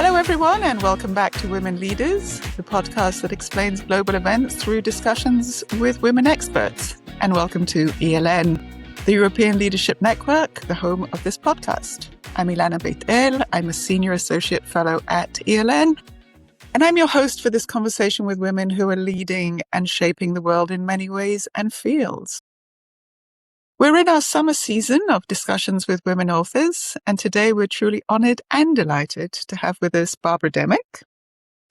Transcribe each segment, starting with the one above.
Hello, everyone, and welcome back to Women Leaders, the podcast that explains global events through discussions with women experts. And welcome to ELN, the European Leadership Network, the home of this podcast. I'm Ilana Beit-El. I'm a Senior Associate Fellow at ELN, and I'm your host for this conversation with women who are leading and shaping the world in many ways and fields. We're in our summer season of discussions with women authors, and today we're truly honored and delighted to have with us Barbara Demick,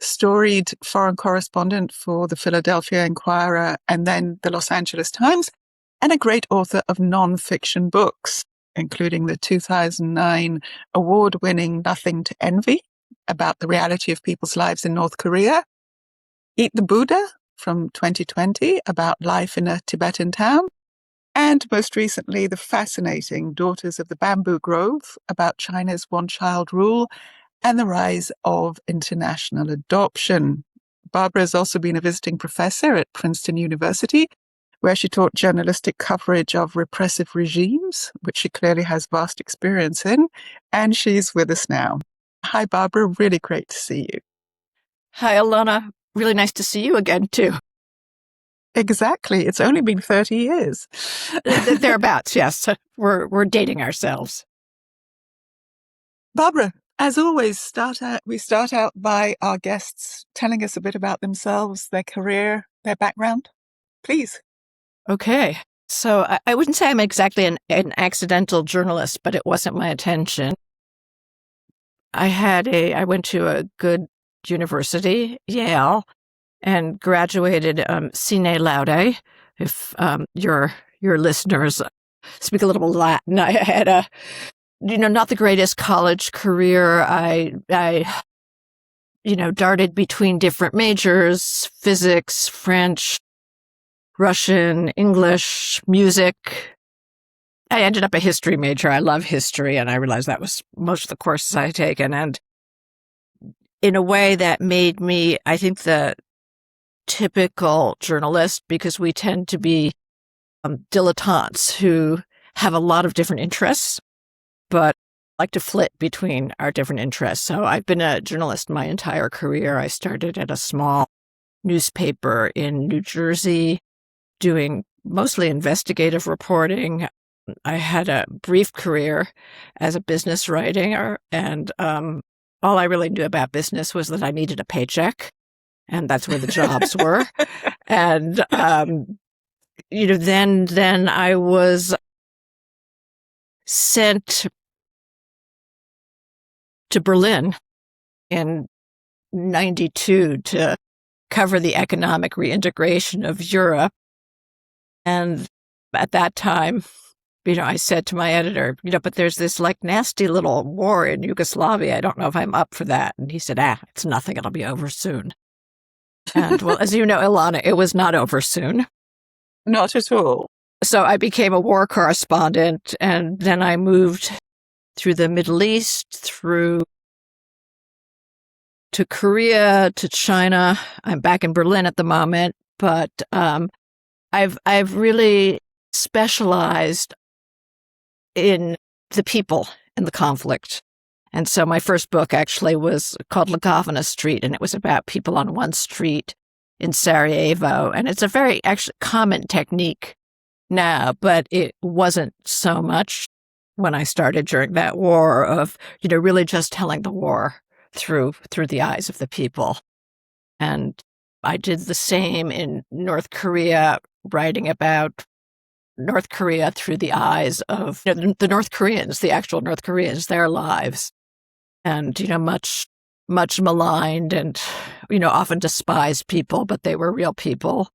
storied foreign correspondent for the Philadelphia Inquirer and then the Los Angeles Times, and a great author of non-fiction books, including the 2009 award-winning Nothing to Envy, about the reality of people's lives in North Korea, Eat the Buddha from 2020, about life in a Tibetan town, and most recently, the fascinating Daughters of the Bamboo Grove, about China's one-child rule and the rise of international adoption. Barbara has also been a visiting professor at Princeton University, where she taught journalistic coverage of repressive regimes, which she clearly has vast experience in, and she's with us now. Hi, Barbara. Really great to see you. Hi, Ilana. Really nice to see you again, too. Exactly. It's only been 30 years. Thereabouts, yes. We're dating ourselves. Barbara, as always, we start out by our guests telling us a bit about themselves, their career, their background. Please. Okay. So I wouldn't say I'm exactly an accidental journalist, but it wasn't my intention. I went to a good university, Yale, and graduated sine laude. If your listeners speak a little Latin, I had not the greatest college career. I darted between different majors: physics, French, Russian, English, music. I ended up a history major. I love history, and I realized that was most of the courses I had taken, and in a way that made me, I think, the typical journalist, because we tend to be dilettantes who have a lot of different interests, but like to flit between our different interests. So I've been a journalist my entire career. I started at a small newspaper in New Jersey, doing mostly investigative reporting. I had a brief career as a business writer, and all I really knew about business was that I needed a paycheck. And that's where the jobs were. And, then I was sent to Berlin in 92 to cover the economic reintegration of Europe. And at that time, I said to my editor, but there's this nasty little war in Yugoslavia. I don't know if I'm up for that. And he said, it's nothing. It'll be over soon. And well, as you know, Ilana, it was not over soon. Not at all. So I became a war correspondent, and then I moved through the Middle East, through to Korea, to China. I'm back in Berlin at the moment, but I've really specialized in the people in the conflict. And so my first book actually was called Lagavana Street, and it was about people on one street in Sarajevo. And it's a very actually common technique now, but it wasn't so much when I started during that war of, really just telling the war through the eyes of the people. And I did the same in North Korea, writing about North Korea through the eyes of the North Koreans, the actual North Koreans, their lives. And, much maligned and, often despised people, but they were real people.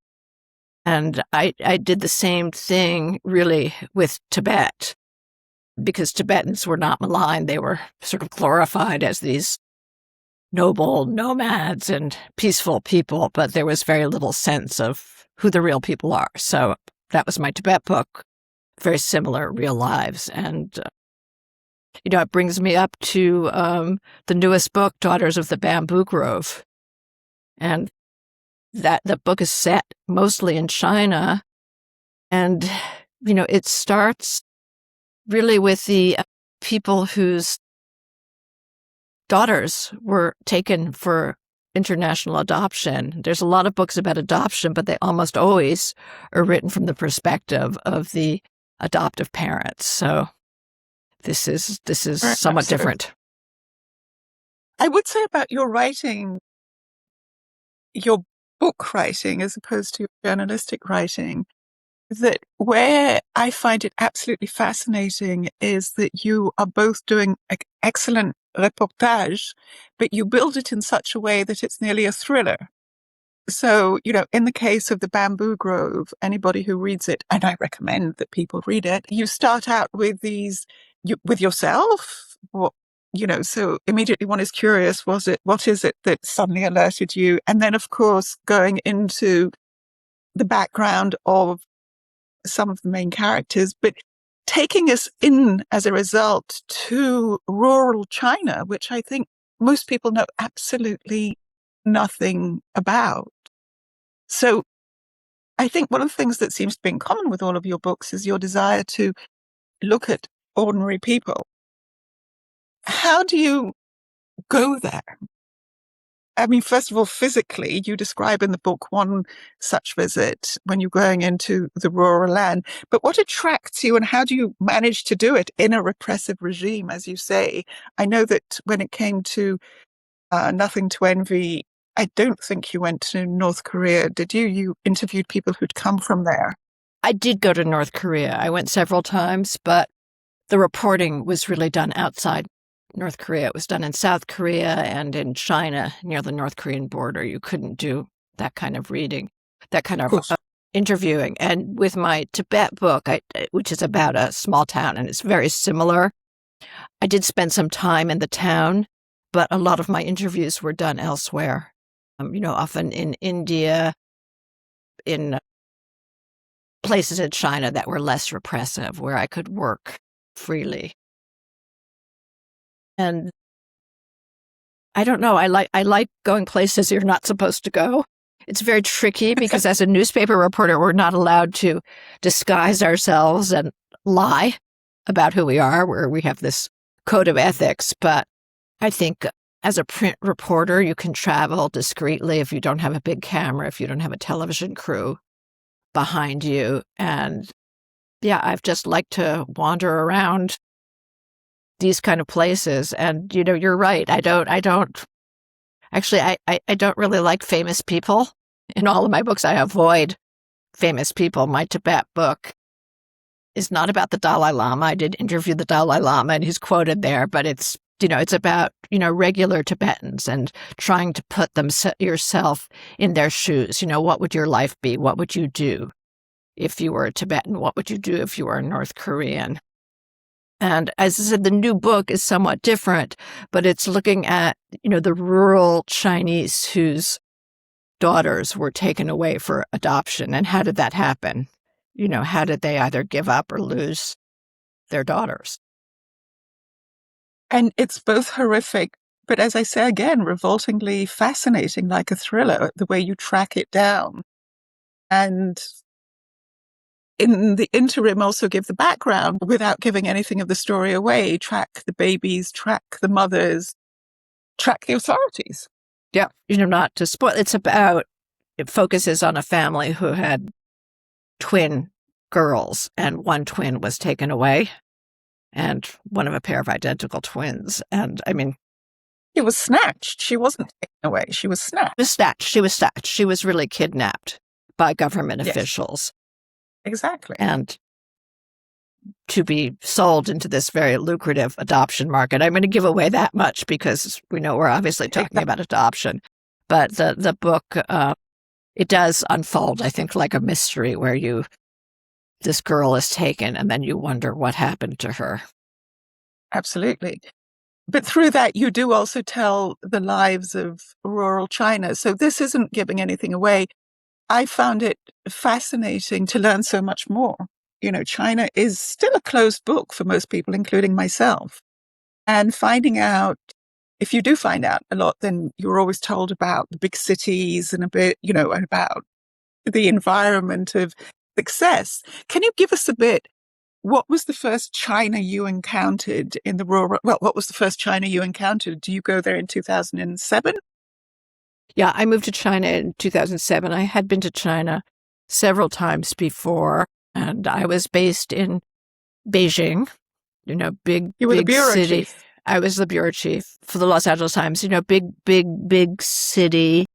And I did the same thing really with Tibet, because Tibetans were not maligned. They were sort of glorified as these noble nomads and peaceful people, but there was very little sense of who the real people are. So that was my Tibet book, very similar real lives. And it brings me up to the newest book, Daughters of the Bamboo Grove. And that the book is set mostly in China. And, it starts really with the people whose daughters were taken for international adoption. There's a lot of books about adoption, but they almost always are written from the perspective of the adoptive parents. So this is somewhat different. I would say about your writing, your book writing as opposed to your journalistic writing, that where I find it absolutely fascinating is that you are both doing excellent reportage, but you build it in such a way that it's nearly a thriller. So, in the case of The Bamboo Grove, anybody who reads it, and I recommend that people read it, you start out with with yourself, so immediately one is curious, what is it that suddenly alerted you? And then, of course, going into the background of some of the main characters, but taking us in as a result to rural China, which I think most people know absolutely nothing about. So I think one of the things that seems to be in common with all of your books is your desire to look at ordinary people. How do you go there? I mean, first of all, physically, you describe in the book one such visit when you're going into the rural land. But what attracts you and how do you manage to do it in a repressive regime, as you say? I know that when it came to Nothing to Envy, I don't think you went to North Korea, did you? You interviewed people who'd come from there. I did go to North Korea. I went several times, but the reporting was really done outside North Korea. It was done in South Korea and in China near the North Korean border. You couldn't do that kind of reading, that kind of interviewing. And with my Tibet book, which is about a small town and it's very similar, I did spend some time in the town, but a lot of my interviews were done elsewhere, often in India, in places in China that were less repressive, where I could work freely. And I don't know, I like going places you're not supposed to go. It's very tricky because as a newspaper reporter, we're not allowed to disguise ourselves and lie about who we are, where we have this code of ethics. But I think as a print reporter, you can travel discreetly if you don't have a big camera, if you don't have a television crew behind you. And yeah, I've just liked to wander around these kind of places. And, you're right. I don't really like famous people. In all of my books, I avoid famous people. My Tibet book is not about the Dalai Lama. I did interview the Dalai Lama and he's quoted there, but it's about, regular Tibetans and trying to put yourself in their shoes. What would your life be? What would you do if you were a Tibetan? What would you do if you were a North Korean? And as I said, the new book is somewhat different, but it's looking at, the rural Chinese whose daughters were taken away for adoption. And how did that happen? How did they either give up or lose their daughters? And it's both horrific, but as I say again, revoltingly fascinating, like a thriller, the way you track it down. And in the interim, also give the background without giving anything of the story away, track the babies, track the mothers, track the authorities. Yeah. Not to spoil, it focuses on a family who had twin girls and one twin was taken away and one of a pair of identical twins. And I mean, it was snatched. She wasn't taken away. She was snatched. She was snatched. She was really kidnapped by government officials. Exactly. And to be sold into this very lucrative adoption market. I'm going to give away that much because we know we're obviously talking about adoption. But the book, it does unfold, I think, like a mystery where this girl is taken and then you wonder what happened to her. Absolutely. But through that, you do also tell the lives of rural China. So this isn't giving anything away. I found it fascinating to learn so much more. China is still a closed book for most people, including myself. And finding out, if you do find out a lot, then you're always told about the big cities and a bit, about the environment of success. Can you give us a bit What was the first China you encountered in the rural? Well, what was the first China you encountered? Do you go there in 2007? Yeah, I moved to China in 2007. I had been to China several times before, and I was based in Beijing, big, You were the big bureau city. chief. I was the bureau chief for the Los Angeles Times, big city.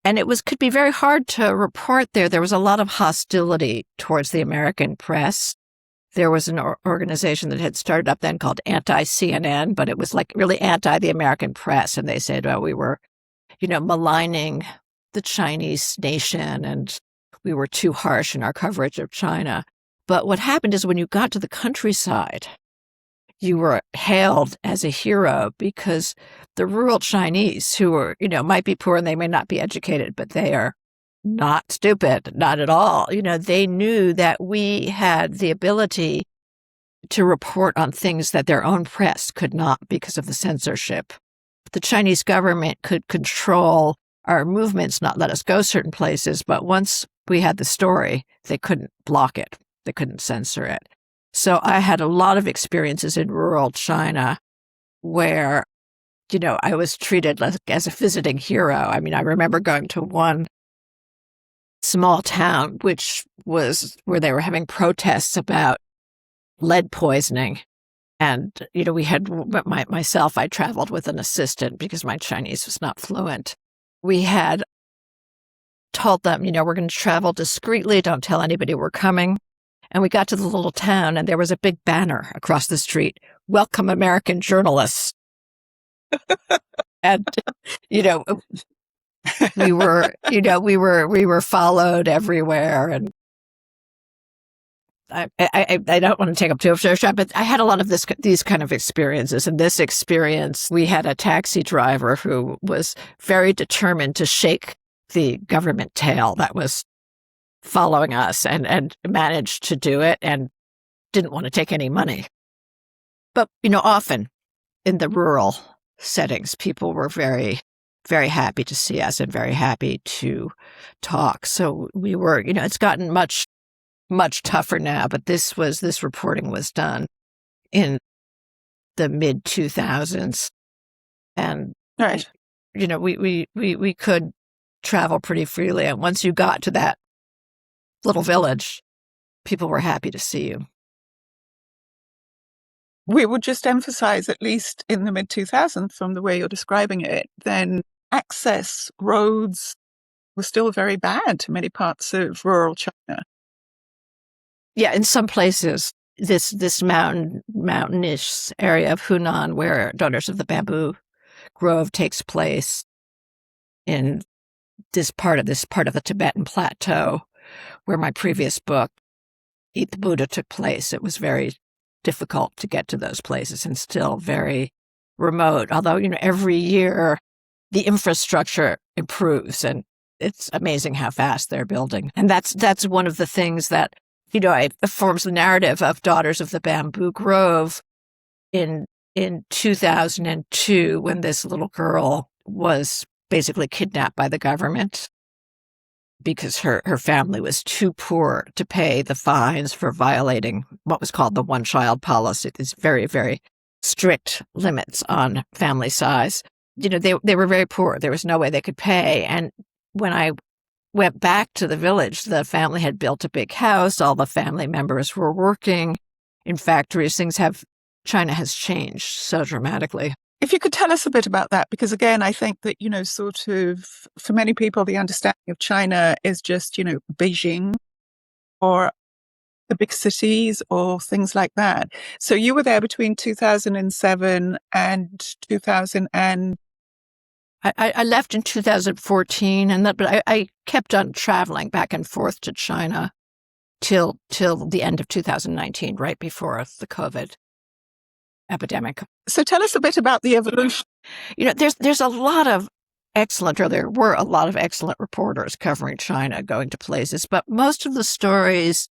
And could be very hard to report there. There was a lot of hostility towards the American press. There was an organization that had started up then called Anti-CNN, but it was like really anti the American press. And they said, we were, maligning the Chinese nation and we were too harsh in our coverage of China. But what happened is when you got to the countryside, you were hailed as a hero because the rural Chinese who were, might be poor and they may not be educated, but they are not stupid, not at all. They knew that we had the ability to report on things that their own press could not because of the censorship. The Chinese government could control our movements, not let us go certain places, but once we had the story, they couldn't block it. They couldn't censor it. So I had a lot of experiences in rural China where, I was treated as a visiting hero. I mean, I remember going to one small town, which was where they were having protests about lead poisoning. And, we had myself, I traveled with an assistant because my Chinese was not fluent. We had told them, we're going to travel discreetly. Don't tell anybody we're coming. And we got to the little town and there was a big banner across the street, "Welcome American journalists." And, we were followed everywhere. And I don't want to take up too much of time, but I had a lot of these kind of experiences. And this experience, we had a taxi driver who was very determined to shake the government tail that was following us and managed to do it and didn't want to take any money. But, often in the rural settings, people were very, very happy to see us and very happy to talk. So we were, it's gotten much tougher now, but this reporting was done in the mid 2000s. And, Right. we could travel pretty freely. And once you got to that little village, people were happy to see you. We would just emphasize, at least in the mid 2000s, from the way you're describing it, then access roads were still very bad to many parts of rural China. Yeah, in some places, this mountainous area of Hunan, where Daughters of the Bamboo Grove takes place, in this part of the Tibetan plateau, where my previous book, Eat the Buddha, took place. It was very difficult to get to those places and still very remote. Although, every year the infrastructure improves and it's amazing how fast they're building. And that's one of the things that, it forms the narrative of Daughters of the Bamboo Grove in 2002, when this little girl was basically kidnapped by the government because her family was too poor to pay the fines for violating what was called the one-child policy. These very, very strict limits on family size. They were very poor. There was no way they could pay. And when I went back to the village, the family had built a big house. All the family members were working in factories. China has changed so dramatically. If you could tell us a bit about that, because again, I think that, sort of, for many people, the understanding of China is just, Beijing or the big cities or things like that. So you were there between 2007 and 2000 and... I left in 2014, but I kept on traveling back and forth to China till the end of 2019, right before the COVID epidemic. So tell us a bit about the evolution. There's a lot of there were a lot of excellent reporters covering China, going to places, but most of the stories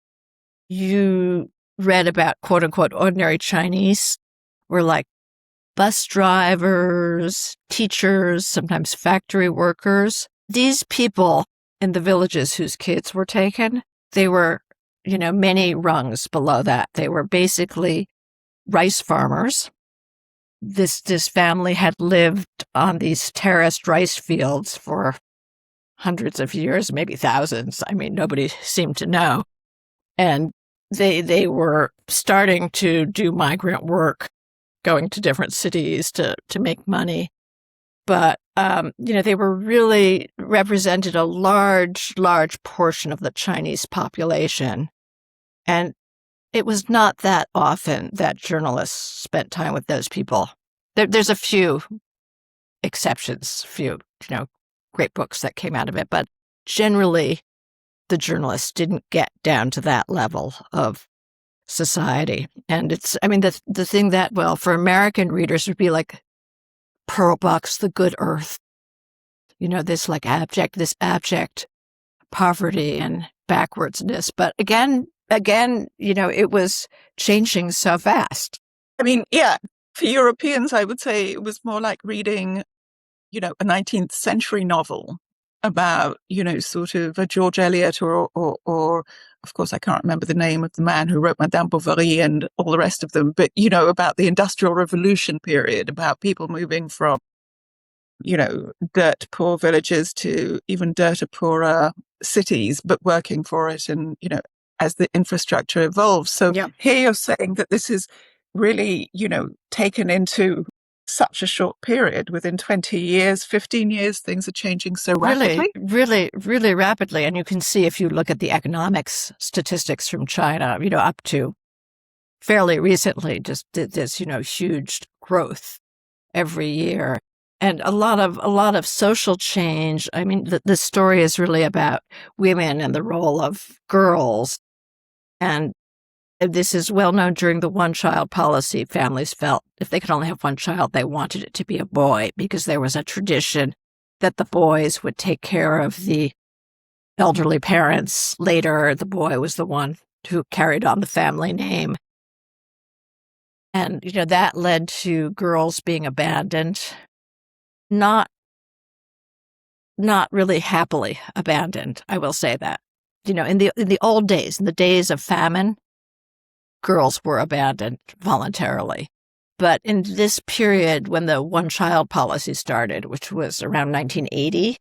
you read about, quote unquote, ordinary Chinese were like bus drivers, teachers, sometimes factory workers. These people in the villages whose kids were taken, they were many rungs below that. They were basically rice farmers. This family had lived on these terraced rice fields for hundreds of years, maybe thousands. I mean, nobody seemed to know. And they were starting to do migrant work, going to different cities to make money. But, they were really represented a large portion of the Chinese population. And it was not that often that journalists spent time with those people. There's a few exceptions, great books that came out of it. But generally, the journalists didn't get down to that level of society. And the thing that, for American readers would be like Pearl Buck's The Good Earth. This abject poverty and backwardsness. But again, it was changing so fast. I mean, yeah, for Europeans, I would say it was more like reading, a 19th century novel about, sort of a George Eliot or of course, I can't remember the name of the man who wrote Madame Bovary and all the rest of them, but, about the Industrial Revolution period, about people moving from, dirt poor villages to even dirter poorer cities, but working for it and, as the infrastructure evolves. So Here you're saying that this is really, taken into such a short period. Within 20 years, 15 years, things are changing so rapidly. Really, really rapidly. And you can see if you look at the economics statistics from China, up to fairly recently, just this, huge growth every year. And a lot of social change. I mean, the story is really about women and the role of girls. And this is well known during the one-child policy. Families felt if they could only have one child, they wanted it to be a boy because there was a tradition that the boys would take care of the elderly parents. Later, the boy was the one who carried on the family name. And, that led to girls being abandoned, not really happily abandoned, I will say that. In the old days, in the days of famine, girls were abandoned voluntarily. But in this period, when the one-child policy started, which was around 1980,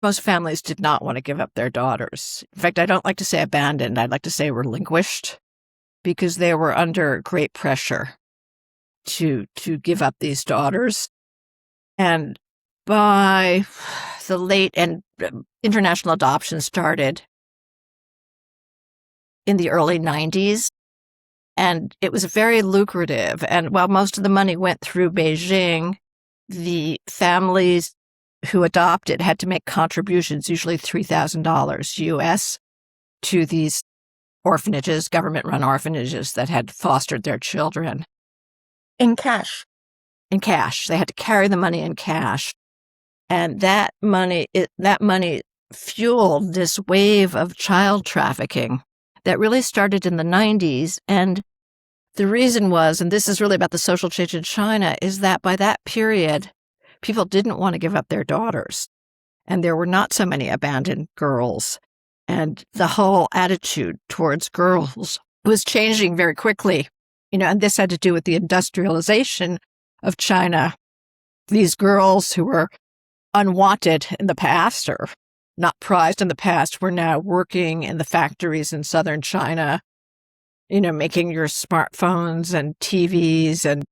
most families did not want to give up their daughters. In fact, I don't like to say abandoned. I'd like to say relinquished, because they were under great pressure to give up these daughters. And by the late and international adoption started in the early 90s. And it was very lucrative. And while most of the money went through Beijing, the families who adopted had to make contributions, usually $3,000 US, to these orphanages, government-run orphanages that had fostered their children. In cash. In cash. They had to carry the money in cash. And that money fueled this wave of child trafficking that really started in the 90s. And the reason was, and this is really about the social change in China, is that by that period, people didn't want to give up their daughters. And there were not so many abandoned girls. And the whole attitude towards girls was changing very quickly. And this had to do with the industrialization of China. These girls who were unwanted in the past or not prized in the past were now working in the factories in southern China, making your smartphones and TVs. And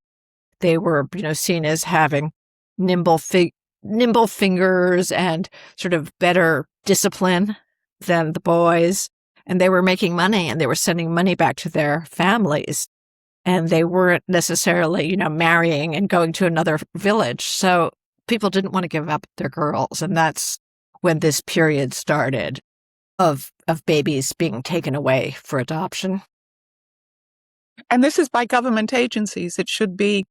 they were, seen as having nimble fingers and sort of better discipline than the boys. And they were making money and they were sending money back to their families. And they weren't necessarily, marrying and going to another village. So people didn't want to give up their girls. And that's when this period started of babies being taken away for adoption. And this is by government agencies. It should be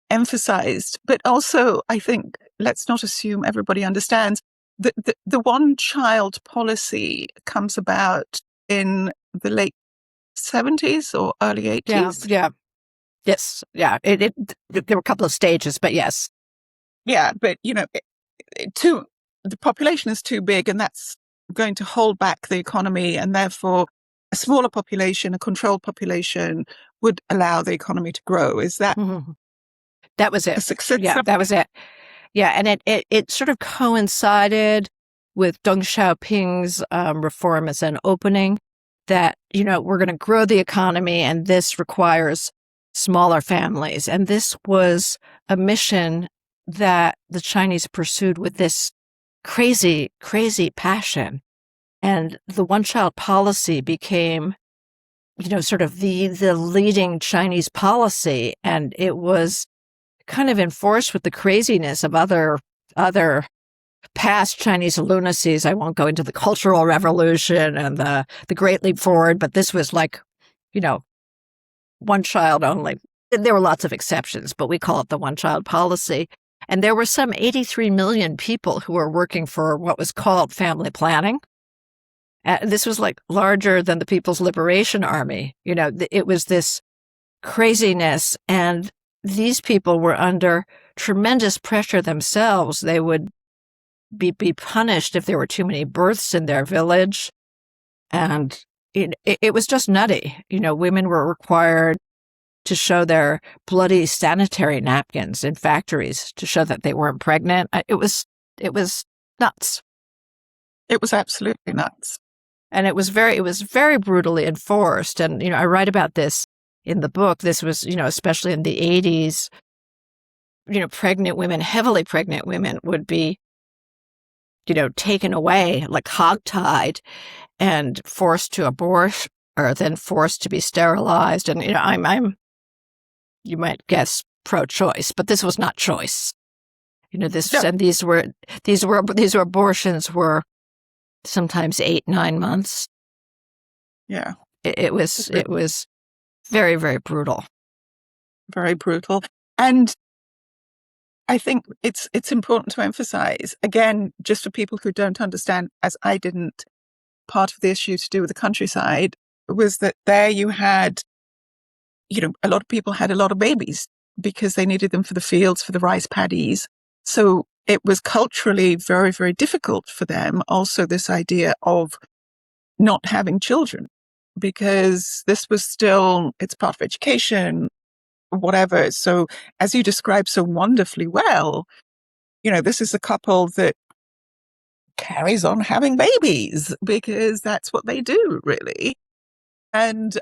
emphasized. But also, I think, let's not assume everybody understands, the one-child policy comes about in the late 70s or early 80s. Yeah. Yes. Yeah. There were a couple of stages, but yes. Yeah. But, the population is too big and that's going to hold back the economy. And therefore, a smaller population, a controlled population, would allow the economy to grow. Is that That was it. a success? Yeah, that was it. Yeah, and it sort of coincided with Deng Xiaoping's reforms and opening that, we're going to grow the economy and this requires smaller families. And this was a mission that the Chinese pursued with this crazy, crazy passion. And the one-child policy became, sort of the leading Chinese policy. And it was kind of enforced with the craziness of other past Chinese lunacies. I won't go into the Cultural Revolution and the Great Leap Forward, but this was like, one child only. There were lots of exceptions, but we call it the one-child policy. And there were some 83 million people who were working for what was called family planning. This was like larger than the People's Liberation Army. It was this craziness, and these people were under tremendous pressure themselves. They would be punished if there were too many births in their village. And it was just nutty. Women were required to show their bloody sanitary napkins in factories to show that they weren't pregnant. It was nuts. It was absolutely nuts. And it was very brutally enforced. And, I write about this in the book. This was, especially in the 80s, pregnant women, heavily pregnant women would be, taken away, like hogtied and forced to abort or then forced to be sterilized. And, I'm you might guess pro-choice, but this was not choice. And these abortions were sometimes 8-9 months. Yeah. It was very, very brutal. Very brutal. And I think it's important to emphasize, again, just for people who don't understand, as I didn't, part of the issue to do with the countryside was that there you had, a lot of people had a lot of babies because they needed them for the fields, for the rice paddies. So it was culturally very, very difficult for them. Also, this idea of not having children, because this was still, it's part of education, whatever. So as you described so wonderfully well, this is a couple that carries on having babies because that's what they do, really. And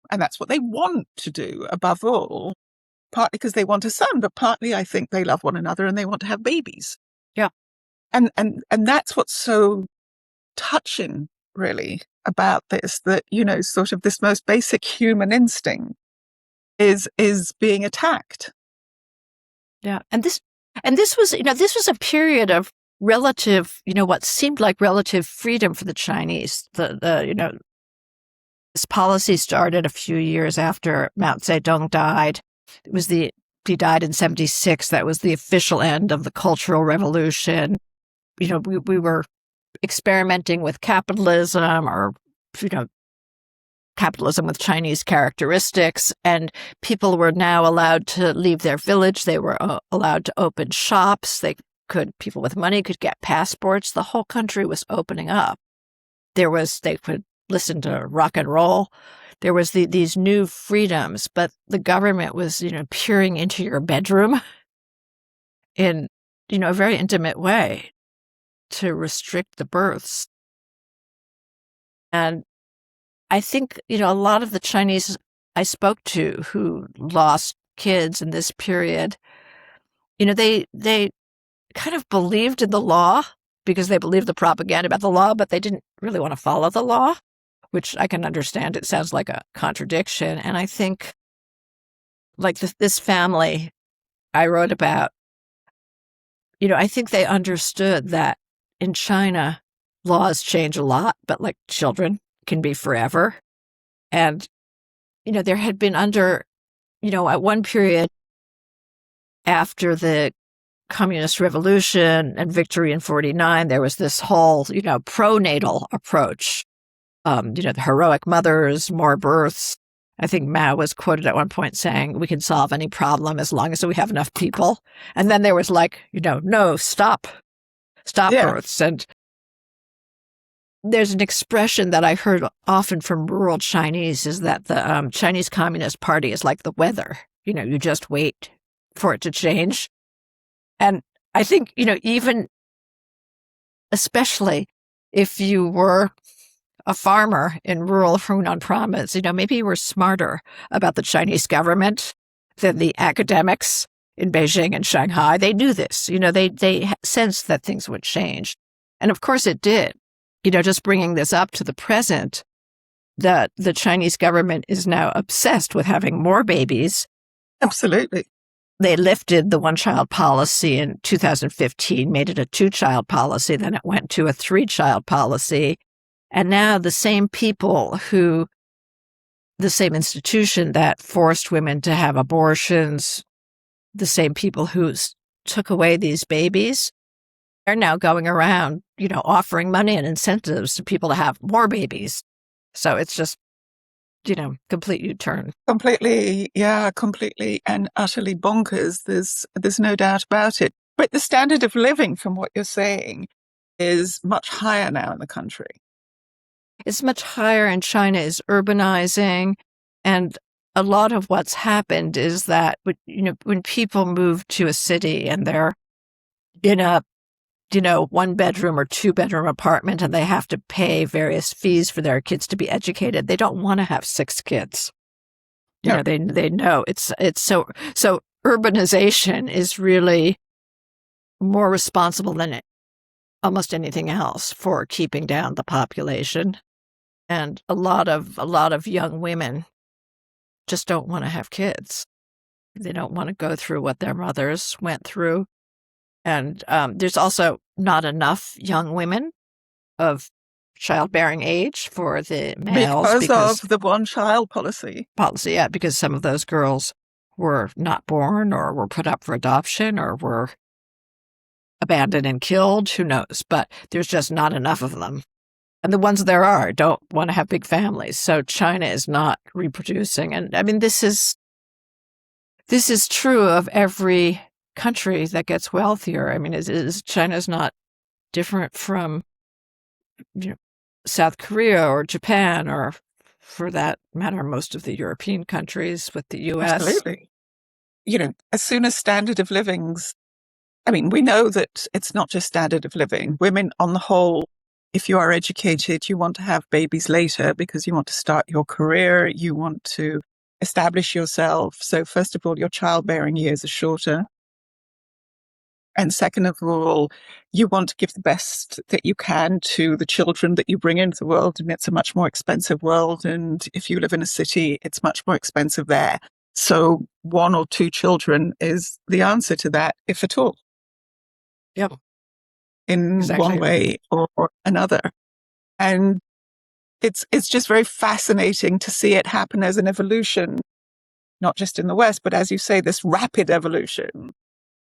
that's what they want to do above all, partly because they want a son, but partly I think they love one another and they want to have babies. Yeah. And that's what's so touching, really, about this, that, sort of this most basic human instinct is being attacked. Yeah. And this was, this was a period of relative, what seemed like relative freedom for the Chinese. This policy started a few years after Mao Zedong died. He died in 1976. That was the official end of the Cultural Revolution. We were experimenting with capitalism or, capitalism with Chinese characteristics, and people were now allowed to leave their village. They were allowed to open shops. People with money could get passports. The whole country was opening up. They could listen to rock and roll. There was these new freedoms, but the government was, peering into your bedroom in, a very intimate way to restrict the births. And I think, a lot of the Chinese I spoke to who lost kids in this period, they kind of believed in the law because they believed the propaganda about the law, but they didn't really want to follow the law, which I can understand. It sounds like a contradiction. And I think, like this family I wrote about, I think they understood that in China, laws change a lot, but like children can be forever. And, there had been at one period after the Communist Revolution and victory in 1949, there was this whole, pronatal approach. The heroic mothers, more births. I think Mao was quoted at one point saying, we can solve any problem as long as we have enough people. And then there was like, no, stop births. And there's an expression that I heard often from rural Chinese is that the Chinese Communist Party is like the weather. You just wait for it to change. And I think, even especially if you were a farmer in rural Hunan province, maybe you were smarter about the Chinese government than the academics in Beijing and Shanghai. They knew this. They sensed that things would change. And of course it did. Just bringing this up to the present, that the Chinese government is now obsessed with having more babies. Absolutely. They lifted the one-child policy in 2015, made it a two-child policy, then it went to a three-child policy. And now the same institution that forced women to have abortions, the same people who took away these babies, are now going around, offering money and incentives to people to have more babies. So it's just, complete U-turn. Completely and utterly bonkers. There's no doubt about it. But the standard of living, from what you're saying, is much higher now in the country. It's much higher, and China is urbanizing. And a lot of what's happened is that, when people move to a city and they're in a, 1-bedroom or 2-bedroom apartment and they have to pay various fees for their kids to be educated, they don't want to have 6 kids. They know it's so urbanization is really more responsible than almost anything else for keeping down the population. And a lot of young women just don't want to have kids. They don't want to go through what their mothers went through. And there's also not enough young women of childbearing age for the males. Because of the one-child policy. Yeah, because some of those girls were not born or were put up for adoption or were abandoned and killed. Who knows? But there's just not enough of them. And the ones there are don't want to have big families. So China is not reproducing. And I mean, this is true of every country that gets wealthier. I mean, China's not different from South Korea or Japan, or for that matter, most of the European countries with the US. Absolutely. As soon as standard of living's, we know that it's not just standard of living. Women on the whole, if you are educated, you want to have babies later because you want to start your career, you want to establish yourself. So first of all, your childbearing years are shorter. And second of all, you want to give the best that you can to the children that you bring into the world. And it's a much more expensive world. And if you live in a city, it's much more expensive there. So 1 or 2 children is the answer to that, if at all. Yep. In Exactly. one way or another. And it's just very fascinating to see it happen as an evolution, not just in the West, but as you say, this rapid evolution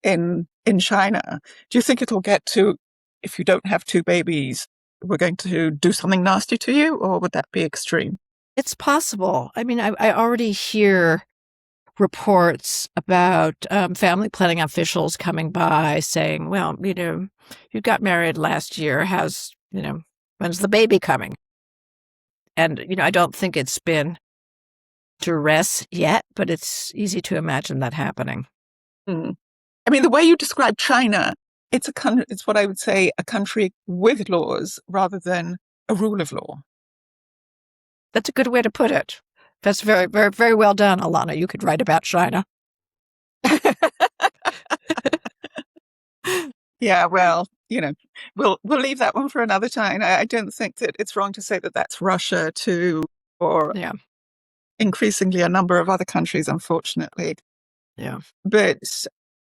in China. Do you think it'll get to, if you don't have 2 babies, we're going to do something nasty to you, or would that be extreme? It's possible. I mean, I already hear reports about family planning officials coming by saying, well, you got married last year. When's the baby coming? And, I don't think it's been duress yet, but it's easy to imagine that happening. The way you describe China, it's what I would say a country with laws rather than a rule of law. That's a good way to put it. That's very, very, very well done, Alana. You could write about China. Yeah, well, we'll leave that one for another time. I don't think that it's wrong to say that that's Russia too, or increasingly a number of other countries, unfortunately. Yeah. But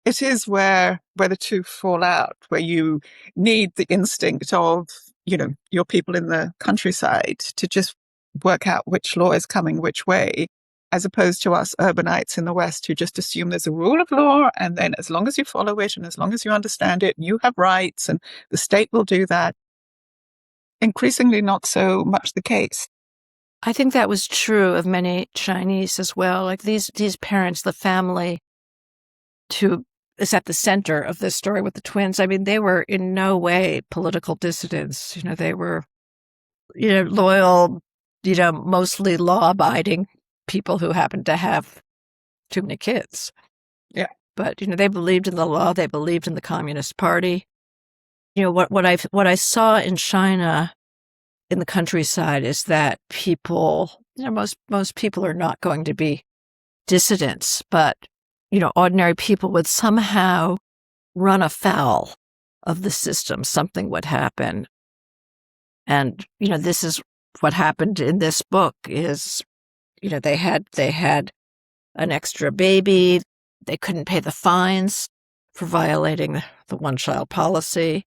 it is where the two fall out, where you need the instinct of, your people in the countryside to just work out which law is coming which way, as opposed to us urbanites in the West who just assume there's a rule of law, and then as long as you follow it and as long as you understand it, you have rights and the state will do that. Increasingly not so much the case. I think that was true of many Chinese as well. Like these parents, the family who is at the center of this story with the twins, they were in no way political dissidents. They were loyal, mostly law-abiding people who happen to have too many kids. Yeah. But, they believed in the law. They believed in the Communist Party. What I saw in China in the countryside is that people, most people are not going to be dissidents, but, ordinary people would somehow run afoul of the system. Something would happen. And, this is what happened in this book is, they had an extra baby. They couldn't pay the fines for violating the one-child policy.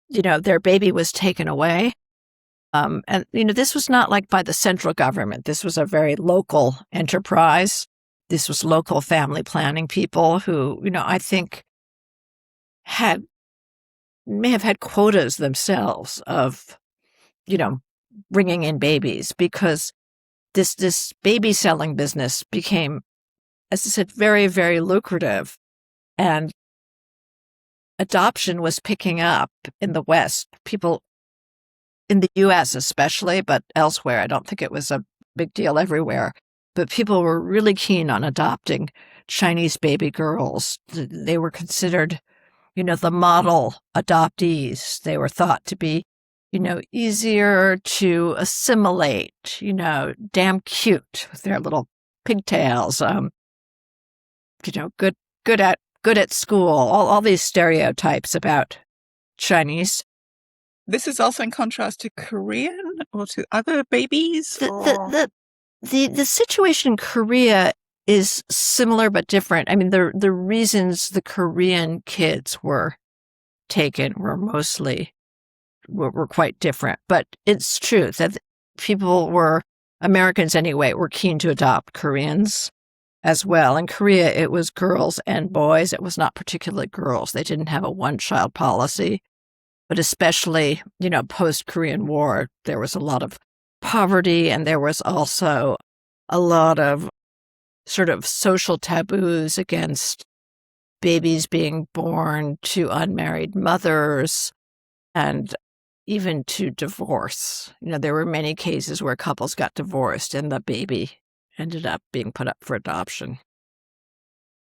Their baby was taken away. And, this was not like by the central government. This was a very local enterprise. This was local family planning people who, I think may have had quotas themselves of, bringing in babies, because this baby selling business became, as I said, very, very lucrative. And adoption was picking up in the West. People in the U.S. especially, but elsewhere, I don't think it was a big deal everywhere. But people were really keen on adopting Chinese baby girls. They were considered, the model adoptees. They were thought to be, easier to assimilate, damn cute with their little pigtails, good at school, all these stereotypes about Chinese. This is also in contrast to Korean or to other babies? The situation in Korea is similar but different. I mean, the reasons the Korean kids were taken were quite different. But it's true that Americans anyway, were keen to adopt Koreans as well. In Korea, it was girls and boys. It was not particularly girls. They didn't have a one-child policy. But especially, post-Korean War, there was a lot of poverty, and there was also a lot of sort of social taboos against babies being born to unmarried mothers and even to divorce. There were many cases where couples got divorced and the baby ended up being put up for adoption.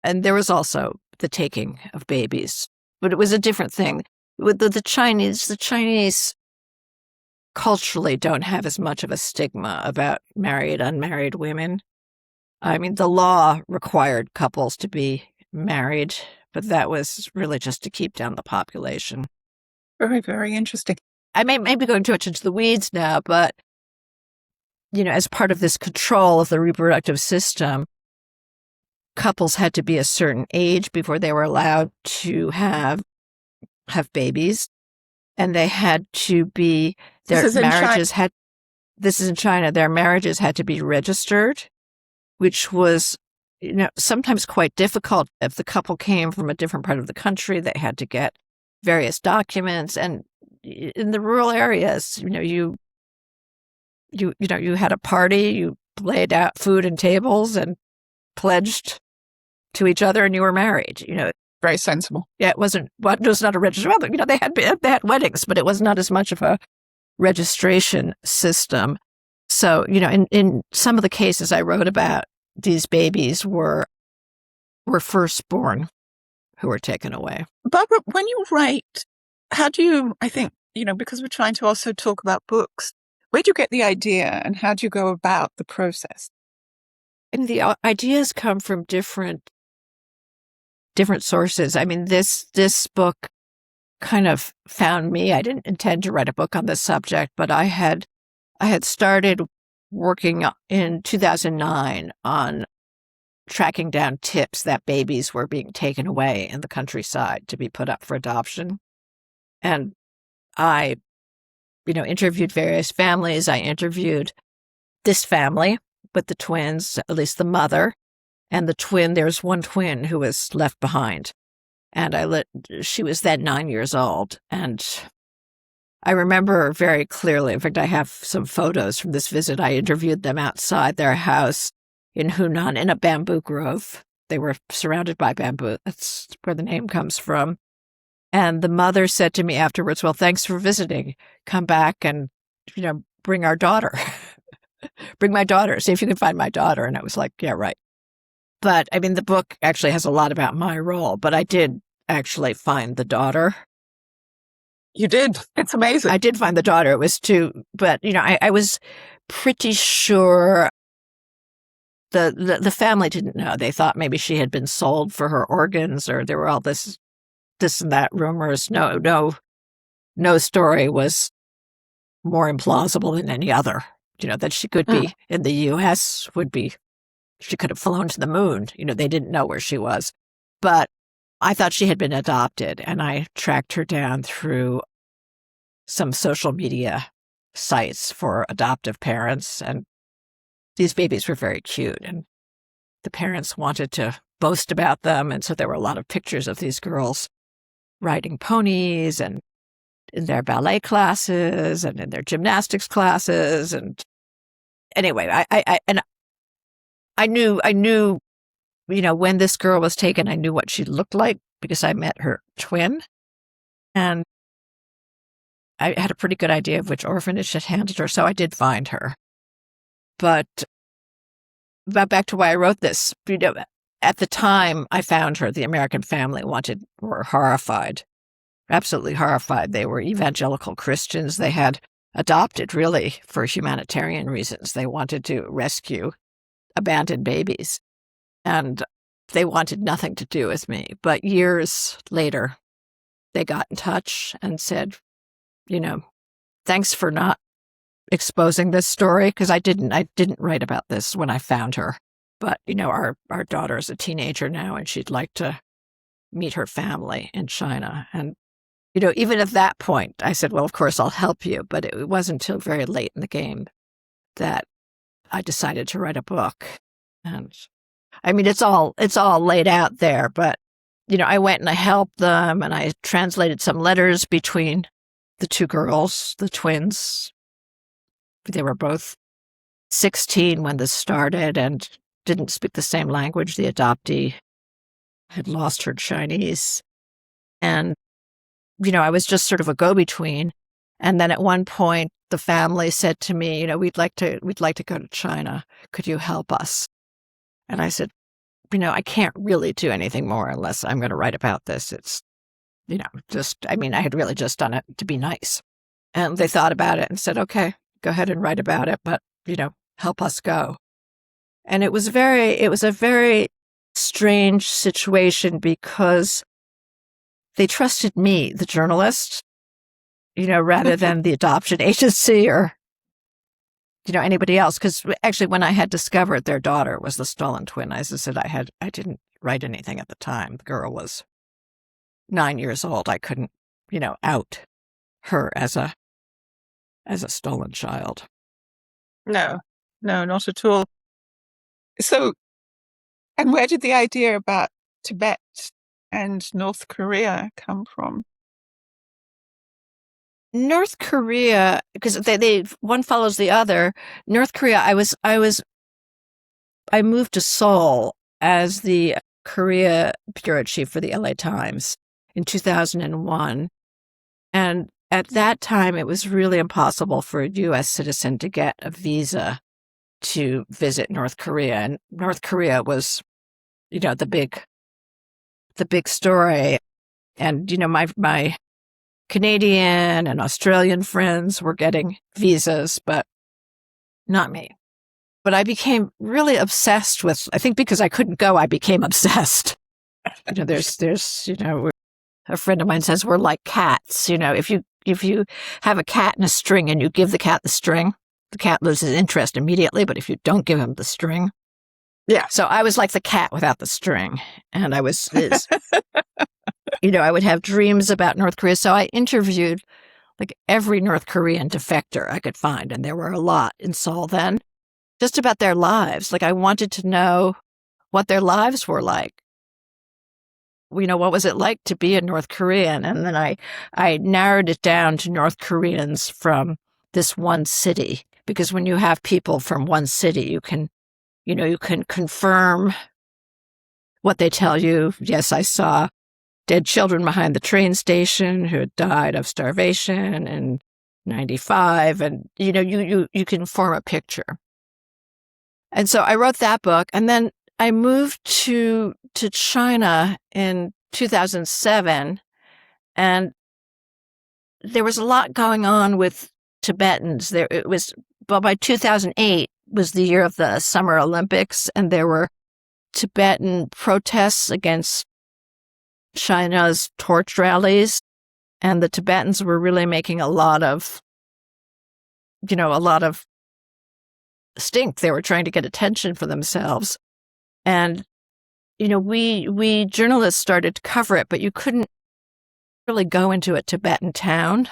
And there was also the taking of babies, but it was a different thing. With the Chinese culturally don't have as much of a stigma about married, unmarried women. I mean, the law required couples to be married, but that was really just to keep down the population. Very, very interesting. I may be going too much into the weeds now, but, as part of this control of the reproductive system, couples had to be a certain age before they were allowed to have babies. And they had to be, this is in China, their marriages had to be registered, which was, sometimes quite difficult. If the couple came from a different part of the country, they had to get various documents. And in the rural areas, you had a party, you laid out food and tables and pledged to each other, and you were married. Very sensible. Yeah, it was not a registration. Well, they had weddings, but it was not as much of a registration system. So, in some of the cases I wrote about, these babies were firstborn who were taken away. Barbara, when you write, how do you, I think, because we're trying to also talk about books, where do you get the idea and how do you go about the process? And the ideas come from different sources. I mean, this book kind of found me. I didn't intend to write a book on this subject, but I had started working in 2009 on tracking down tips that babies were being taken away in the countryside to be put up for adoption. And I, interviewed various families. I interviewed this family with the twins, at least the mother, and the twin. There's one twin who was left behind. And she was then 9 years old. And I remember very clearly, in fact, I have some photos from this visit. I interviewed them outside their house in Hunan in a bamboo grove. They were surrounded by bamboo. That's where the name comes from. And the mother said to me afterwards, well, thanks for visiting. Come back and bring our daughter, bring my daughter, see if you can find my daughter. And I was like, yeah, right. But I mean, the book actually has a lot about my role, but I did actually find the daughter. You did. It's amazing. I did find the daughter. It was but I was pretty sure the family didn't know. They thought maybe she had been sold for her organs, or there were all this and that rumors. No story was more implausible than any other. That she could be in the U.S. She could have flown to the moon. They didn't know where she was. But I thought she had been adopted, and I tracked her down through some social media sites for adoptive parents. And these babies were very cute, and the parents wanted to boast about them. And so there were a lot of pictures of these girls riding ponies and in their ballet classes and in their gymnastics classes. And anyway, I knew, when this girl was taken, I knew what she looked like because I met her twin. And I had a pretty good idea of which orphanage had handled her, so I did find her. But back to why I wrote this, at the time I found her, the American family were horrified, absolutely horrified. They were evangelical Christians. They had adopted really for humanitarian reasons. They wanted to rescue abandoned babies, and they wanted nothing to do with me. But years later, they got in touch and said, thanks for not exposing this story, because I didn't write about this when I found her. But, our daughter is a teenager now, and she'd like to meet her family in China. And, even at that point, I said, well, of course, I'll help you. But it wasn't until very late in the game that I decided to write a book. And I mean, it's all laid out there, but, I went and I helped them, and I translated some letters between the two girls, the twins. They were both 16 when this started and didn't speak the same language. The adoptee had lost her Chinese. And, I was just sort of a go-between. And then at one point, the family said to me, we'd like to go to China. Could you help us? And I said, I can't really do anything more unless I'm going to write about this. It's, I had really just done it to be nice. And they thought about it and said, okay, go ahead and write about it, but, help us go. And it was a very strange situation because they trusted me, the journalist, rather than the adoption agency or, anybody else. Because actually, when I had discovered their daughter was the stolen twin, as I said, I didn't write anything at the time. The girl was 9 years old. I couldn't, out her as a stolen child. No, not at all. So, and where did the idea about Tibet and North Korea come from? North Korea, because they one follows the other. North Korea, I moved to Seoul as the Korea bureau chief for the LA Times in 2001. And at that time, it was really impossible for a U.S. citizen to get a visa to visit North Korea. And North Korea was, the big story. And, my Canadian and Australian friends were getting visas, but not me. But I became really obsessed with, I think because I couldn't go, I became obsessed. There's a friend of mine says we're like cats. If you have a cat and a string and you give the cat the string, the cat loses interest immediately. But if you don't give him the string, yeah. So I was like the cat without the string, and I was, I would have dreams about North Korea. So I interviewed like every North Korean defector I could find, and there were a lot in Seoul then, just about their lives. Like I wanted to know what their lives were like. What was it like to be a North Korean? And then I narrowed it down to North Koreans from this one city, because when you have people from one city, you can confirm what they tell you. Yes, I saw dead children behind the train station who had died of starvation, and 95, and you can form a picture. And so I wrote that book, and then I moved to China in 2007, and there was a lot going on with Tibetans. By 2008 was the year of the Summer Olympics, and there were Tibetan protests against China's torch rallies, and the Tibetans were really making a lot of stink. They were trying to get attention for themselves. And, we journalists started to cover it, but you couldn't really go into a Tibetan town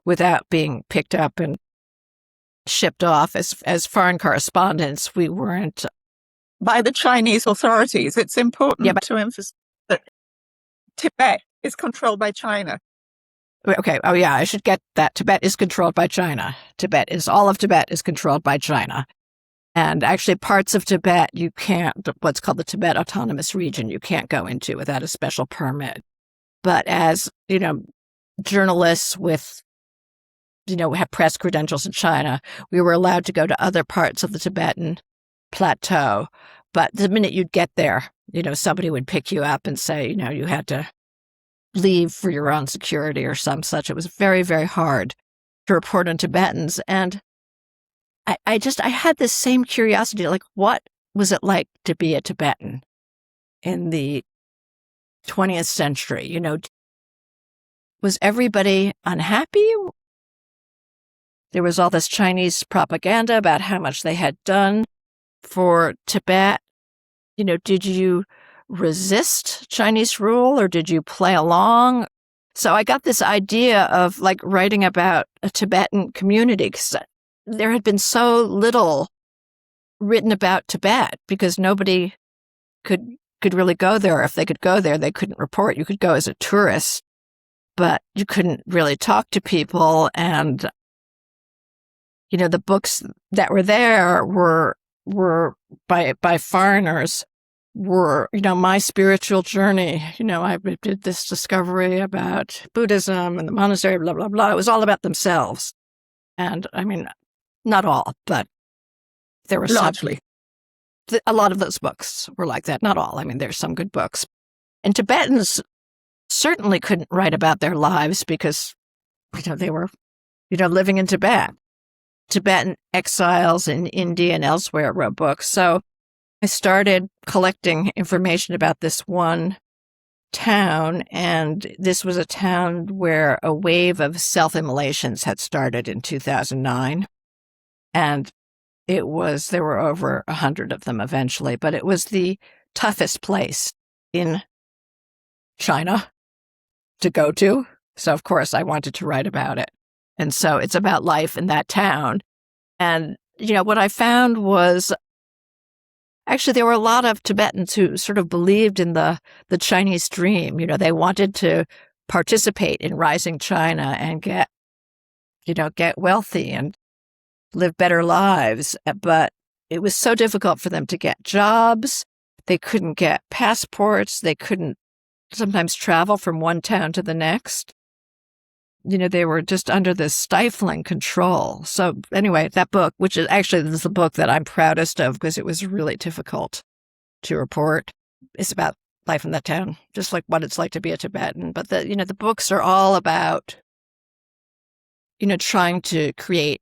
without being picked up and shipped off as foreign correspondents. We weren't. By the Chinese authorities. It's important to emphasize that Tibet is controlled by China. Okay. Oh, yeah, I should get that. Tibet is controlled by China. All of Tibet is controlled by China. And actually parts of Tibet you can't, what's called the Tibet Autonomous Region, you can't go into without a special permit. But as, journalists with, have press credentials in China, we were allowed to go to other parts of the Tibetan plateau. But the minute you'd get there, somebody would pick you up and say, you had to leave for your own security or some such. It was very, very hard to report on Tibetans. And I had this same curiosity, like, what was it like to be a Tibetan in the 20th century? Was everybody unhappy? There was all this Chinese propaganda about how much they had done for Tibet. Did you resist Chinese rule or did you play along? So I got this idea of writing about a Tibetan community, because there had been so little written about Tibet because nobody could really go there. If they could go there, they couldn't report. You could go as a tourist, but you couldn't really talk to people. And, the books that were there were by foreigners, were, My Spiritual Journey. I did this discovery about Buddhism and the monastery, blah, blah, blah. It was all about themselves. And not all, but there were largely. A lot of those books were like that. Not all. There's some good books. And Tibetans certainly couldn't write about their lives because, they were, living in Tibet. Tibetan exiles in India and elsewhere wrote books. So I started collecting information about this one town, and this was a town where a wave of self-immolations had started in 2009. And there were over 100 of them eventually, but it was the toughest place in China to go to. So, of course, I wanted to write about it. And so it's about life in that town. And, what I found was actually there were a lot of Tibetans who sort of believed in the Chinese dream. They wanted to participate in rising China and get wealthy and live better lives, but it was so difficult for them to get jobs. They couldn't get passports. They couldn't sometimes travel from one town to the next. They were just under this stifling control. So anyway, that book, which is the book that I'm proudest of because it was really difficult to report, is about life in that town, just like what it's like to be a Tibetan. But the books are all about, trying to create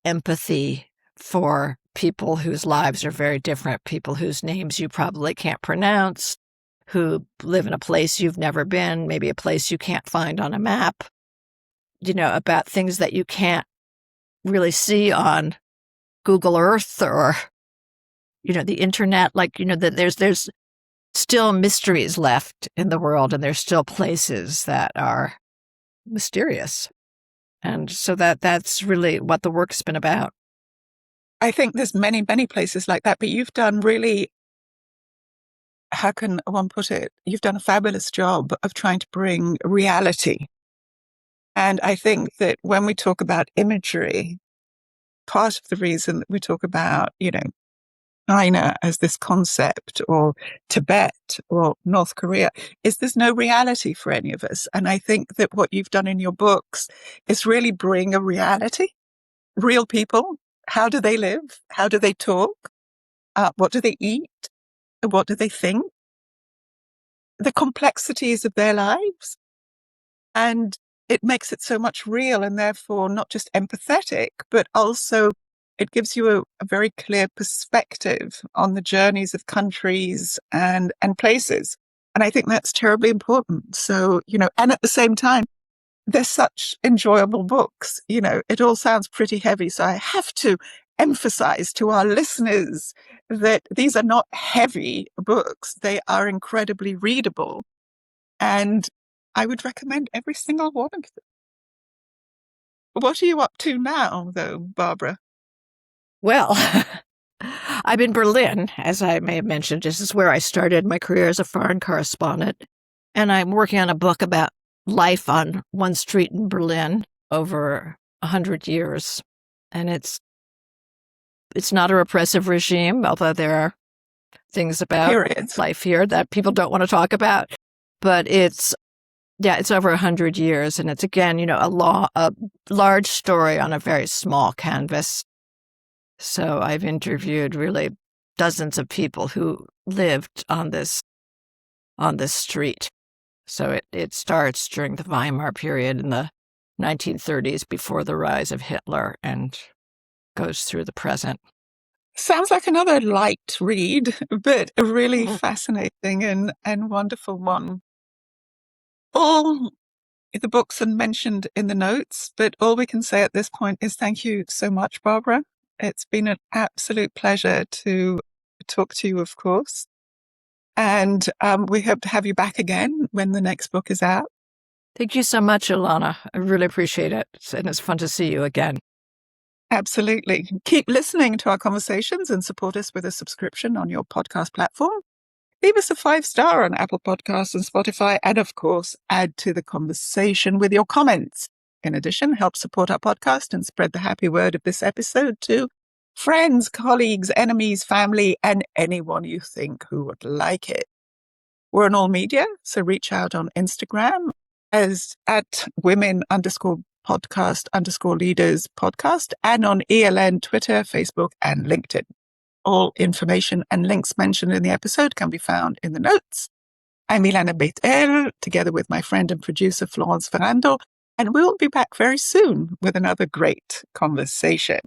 empathy for people whose lives are very different, people whose names you probably can't pronounce, who live in a place you've never been, maybe a place you can't find on a map, about things that you can't really see on Google Earth or, the internet. There's still mysteries left in the world, and there's still places that are mysterious. And so that's really what the work's been about. I think there's many, many places like that, but you've done really, how can one put it? You've done a fabulous job of trying to bring reality. And I think that when we talk about imagery, part of the reason that we talk about, China as this concept, or Tibet, or North Korea, is there's no reality for any of us. And I think that what you've done in your books is really bring a reality, real people. How do they live? How do they talk? What do they eat? What do they think? The complexities of their lives. And it makes it so much real, and therefore not just empathetic, but also it gives you a very clear perspective on the journeys of countries and places. And I think that's terribly important. So, and at the same time, they're such enjoyable books. It all sounds pretty heavy. So I have to emphasize to our listeners that these are not heavy books. They are incredibly readable. And I would recommend every single one of them. What are you up to now, though, Barbara? Well, I'm in Berlin, as I may have mentioned. This is where I started my career as a foreign correspondent. And I'm working on a book about life on one street in Berlin over 100 years. And it's not a repressive regime, although there are things about life here that people don't want to talk about. But it's over 100 years. And it's, again, a large story on a very small canvas. So I've interviewed really dozens of people who lived on this street. So it starts during the Weimar period in the 1930s, before the rise of Hitler, and goes through the present. Sounds like another light read, but a really fascinating and wonderful one. All the books are mentioned in the notes, but all we can say at this point is thank you so much, Barbara. It's been an absolute pleasure to talk to you, of course. And we hope to have you back again when the next book is out. Thank you so much, Ilana. I really appreciate it. And it's fun to see you again. Absolutely. Keep listening to our conversations and support us with a subscription on your podcast platform. Leave us a 5-star on Apple Podcasts and Spotify. And of course, add to the conversation with your comments. In addition, help support our podcast and spread the happy word of this episode to friends, colleagues, enemies, family, and anyone you think who would like it. We're on all media, so reach out on Instagram as at women_podcast_leaders podcast, and on ELN, Twitter, Facebook, and LinkedIn. All information and links mentioned in the episode can be found in the notes. I'm Ilana Beit-El, together with my friend and producer Florence Ferrando, and we'll be back very soon with another great conversation.